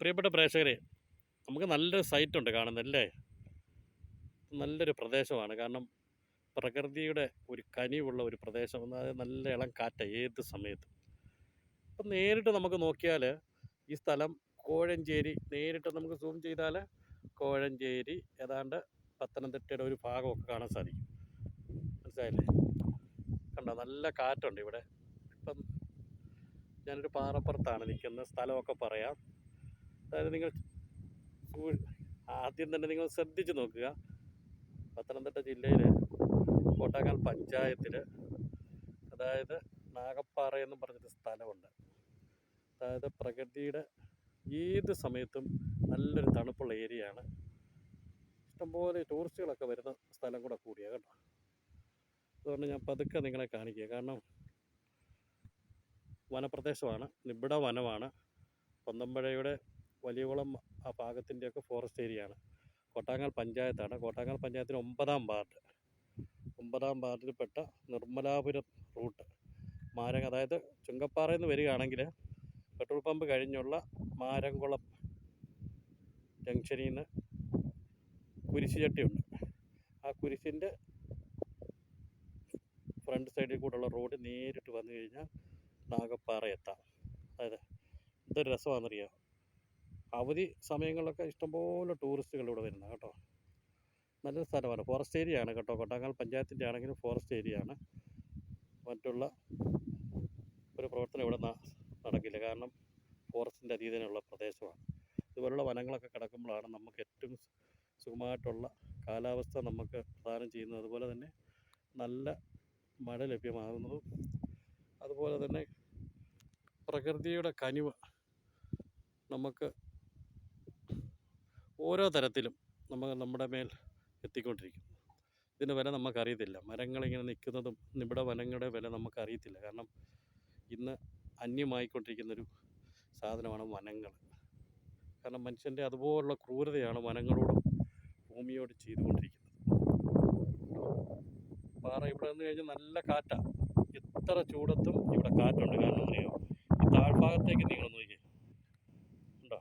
പ്രിയപ്പെട്ട പ്രേക്ഷകരെ, നമുക്ക് നല്ലൊരു സൈറ്റുണ്ട് കാണുന്നല്ലേ. നല്ലൊരു പ്രദേശമാണ്. കാരണം പ്രകൃതിയുടെ ഒരു കനിവുള്ള ഒരു പ്രദേശം. അതായത് നല്ല ഇളം കാറ്റ് ഏത് സമയത്തും. അപ്പം നേരിട്ട് നമുക്ക് നോക്കിയാൽ ഈ സ്ഥലം കോഴഞ്ചേരി, നേരിട്ട് നമുക്ക് സൂം ചെയ്താൽ കോഴഞ്ചേരി ഏതാണ്ട് പത്തനംതിട്ടയുടെ ഒരു ഭാഗമൊക്കെ കാണാൻ സാധിക്കും. മനസ്സിലായില്ലേ? കണ്ടോ, നല്ല കാറ്റുണ്ട് ഇവിടെ. ഇപ്പം ഞാനൊരു പാറപ്പുറത്താണ് നിൽക്കുന്നത്. സ്ഥലമൊക്കെ പറയാം. അതായത് നിങ്ങൾ ആദ്യം തന്നെ നിങ്ങൾ ശ്രദ്ധിച്ച് നോക്കുക. പത്തനംതിട്ട ജില്ലയിൽ കോട്ടാങ്ങൽ പഞ്ചായത്തിൽ, അതായത് നാഗപ്പാറ എന്നും പറഞ്ഞൊരു സ്ഥലമുണ്ട്. അതായത് പ്രകൃതിയുടെ ഏത് സമയത്തും നല്ലൊരു തണുപ്പുള്ള ഏരിയയാണ്. ഇഷ്ടംപോലെ ടൂറിസ്റ്റുകളൊക്കെ വരുന്ന സ്ഥലം കൂടെ കൂടിയാണ് കേട്ടോ. അതുകൊണ്ട് ഞാൻ പതുക്കെ നിങ്ങളെ കാണിക്കുക. കാരണം വനപ്രദേശമാണ്, നിബിഡ വനമാണ്. പൊന്തമ്പഴയുടെ വലിയകുളം ആ ഭാഗത്തിൻ്റെയൊക്കെ ഫോറസ്റ്റ് ഏരിയയാണ്. കോട്ടാങ്ങൽ പഞ്ചായത്താണ്. കോട്ടാങ്ങൽ പഞ്ചായത്തിന് 9-ാം വാർഡ്, 9-ാം വാർഡിൽപ്പെട്ട നിർമ്മലാപുരം റൂട്ട് മാരങ്ങ, അതായത് ചുങ്കപ്പാറയിൽ നിന്ന് വരികയാണെങ്കിൽ പെട്രോൾ പമ്പ് കഴിഞ്ഞുള്ള മാരംകുളം ജംഗ്ഷനിൽ നിന്ന് കുരിശ് ചട്ടിയുണ്ട്. ആ കുരിശിൻ്റെ ഫ്രണ്ട് സൈഡിൽ കൂടെയുള്ള റോഡ് നേരിട്ട് വന്നു കഴിഞ്ഞാൽ നാഗപ്പാറ എത്താം. അതായത് എന്തൊരു രസമാണെന്നറിയാം. അവധി സമയങ്ങളിലൊക്കെ ഇഷ്ടംപോലെ ടൂറിസ്റ്റുകൾ ഇവിടെ വരുന്നത് കേട്ടോ. നല്ലൊരു സ്ഥലമാണ്. ഫോറസ്റ്റ് ഏരിയ ആണ് കേട്ടോ. കോട്ടാങ്ങൽ പഞ്ചായത്തിൻ്റെ ആണെങ്കിലും ഫോറസ്റ്റ് ഏരിയ ആണ്. മറ്റുള്ള ഒരു പ്രവർത്തനം ഇവിടെ നടക്കില്ല. കാരണം ഫോറസ്റ്റിൻ്റെ അധീനതയിലുള്ള പ്രദേശമാണ്. ഇതുപോലുള്ള വനങ്ങളൊക്കെ കിടക്കുമ്പോഴാണ് നമുക്ക് ഏറ്റവും സുഖമായിട്ടുള്ള കാലാവസ്ഥ നമുക്ക് പ്രദാനം ചെയ്യുന്നത്. അതുപോലെ തന്നെ നല്ല മഴ ലഭ്യമാകുന്നതും, അതുപോലെ തന്നെ പ്രകൃതിയുടെ കനിവ് നമുക്ക് ഓരോ തരത്തിലും നമ്മുടെ മേൽ എത്തിക്കൊണ്ടിരിക്കും. ഇതിൻ്റെ വില നമുക്കറിയത്തില്ല. മരങ്ങളിങ്ങനെ നിൽക്കുന്നതും നിബിഡ വനങ്ങളുടെ വില നമുക്കറിയത്തില്ല. കാരണം ഇന്ന് അന്യമായിക്കൊണ്ടിരിക്കുന്നൊരു സാധനമാണ് വനങ്ങൾ. കാരണം മനുഷ്യൻ്റെ അതുപോലുള്ള ക്രൂരതയാണ് വനങ്ങളോടും ഭൂമിയോട് ചെയ്തുകൊണ്ടിരിക്കുന്നത്. പാറ ഇവിടെ നിന്ന് കഴിഞ്ഞാൽ നല്ല കാറ്റാണ്. എത്ര ചൂടത്തും ഇവിടെ കാറ്റുണ്ട്. കാരണം അറിയോ, ഈ താഴ്ഭാഗത്തേക്ക് നിങ്ങൾ നോക്കി ഉണ്ടോ.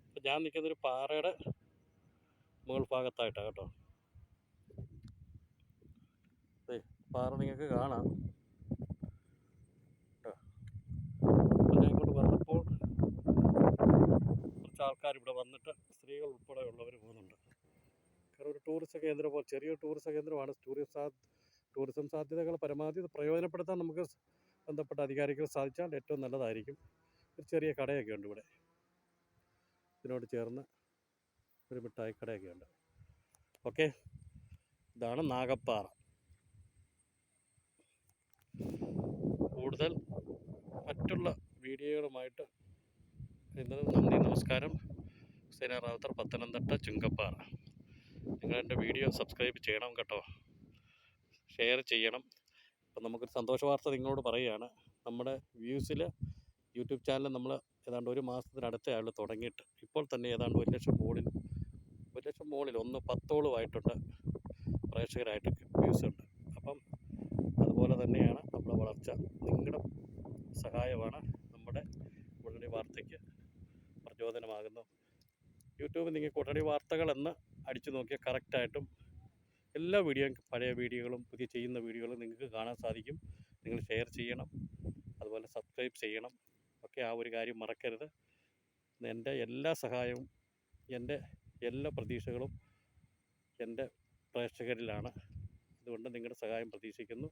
ഇപ്പം ഞാൻ നിൽക്കുന്നൊരു പാറയുടെ മുകൾ ഭാഗത്തായിട്ടാണ് കേട്ടോ. പാറ നിങ്ങൾക്ക് കാണാം. ഞാൻ ഇങ്ങോട്ട് വന്നപ്പോൾ കുറച്ച് ആൾക്കാർ ഇവിടെ വന്നിട്ട്, സ്ത്രീകൾ ഉൾപ്പെടെ ഉള്ളവർ പോകുന്നുണ്ട്. കാരണം ഒരു ടൂറിസ്റ്റ് കേന്ദ്രം പോലെ, ചെറിയൊരു ടൂറിസ്റ്റ് കേന്ദ്രമാണ്. ടൂറിസം സാധ്യതകൾ പരമാവധി പ്രയോജനപ്പെടുത്താൻ നമുക്ക് ബന്ധപ്പെട്ട അധികാരികൾ സാധിച്ചാൽ ഏറ്റവും നല്ലതായിരിക്കും. ഒരു ചെറിയ കടയൊക്കെ ഉണ്ട് ഇവിടെ. ഇതിനോട് ചേർന്ന് ഒരു മിഠായി കടയൊക്കെ ഉണ്ട്. ഓക്കെ, ഇതാണ് നാഗപ്പാറ. കൂടുതൽ മറ്റുള്ള വീഡിയോകളുമായിട്ട് ഇന്നത്. നന്ദി, നമസ്കാരം. ഹുസൈന റാവുത്തർ, പത്തനംതിട്ട ചുങ്കപ്പാറ. നിങ്ങളെൻ്റെ വീഡിയോ സബ്സ്ക്രൈബ് ചെയ്യണം കേട്ടോ, ഷെയർ ചെയ്യണം. അപ്പം നമുക്കൊരു സന്തോഷ വാർത്ത നിങ്ങളോട് പറയുകയാണ്. നമ്മുടെ വ്യൂസിൽ യൂട്യൂബ് ചാനൽ നമ്മൾ ഏതാണ്ട് 1 മാസത്തിനടുത്തയാൾ തുടങ്ങിയിട്ട് ഇപ്പോൾ തന്നെ ഏതാണ്ട് 1 ലക്ഷം മുകളിൽ 10ഓളമായിട്ടുണ്ട് പ്രേക്ഷകരായിട്ട് വ്യൂസ് ഉണ്ട്. അപ്പം അതുപോലെ തന്നെയാണ് നമ്മുടെ വളർച്ച. നിങ്ങളുടെ സഹായമാണ് നമ്മുടെ ഉടനടി വാർത്തയ്ക്ക് പ്രചോദനമാകുന്നത്. യൂട്യൂബിൽ നിങ്ങൾക്ക് ഉടനടി വാർത്തകളെന്ന് അടിച്ചു നോക്കിയാൽ കറക്റ്റായിട്ടും എല്ലാ വീഡിയോയും, പഴയ വീഡിയോകളും പുതിയ ചെയ്യുന്ന വീഡിയോകളും നിങ്ങൾക്ക് കാണാൻ സാധിക്കും. നിങ്ങൾ ഷെയർ ചെയ്യണം, അതുപോലെ സബ്സ്ക്രൈബ് ചെയ്യണം. ഒക്കെ ആ ഒരു കാര്യം മറക്കരുത്. എൻ്റെ എല്ലാ സഹായവും, എൻ്റെ എല്ലാ പ്രതീക്ഷകളും എൻ്റെ പ്രേക്ഷകരിലാണ്. അതുകൊണ്ട് നിങ്ങളുടെ സഹായം പ്രതീക്ഷിക്കുന്നു.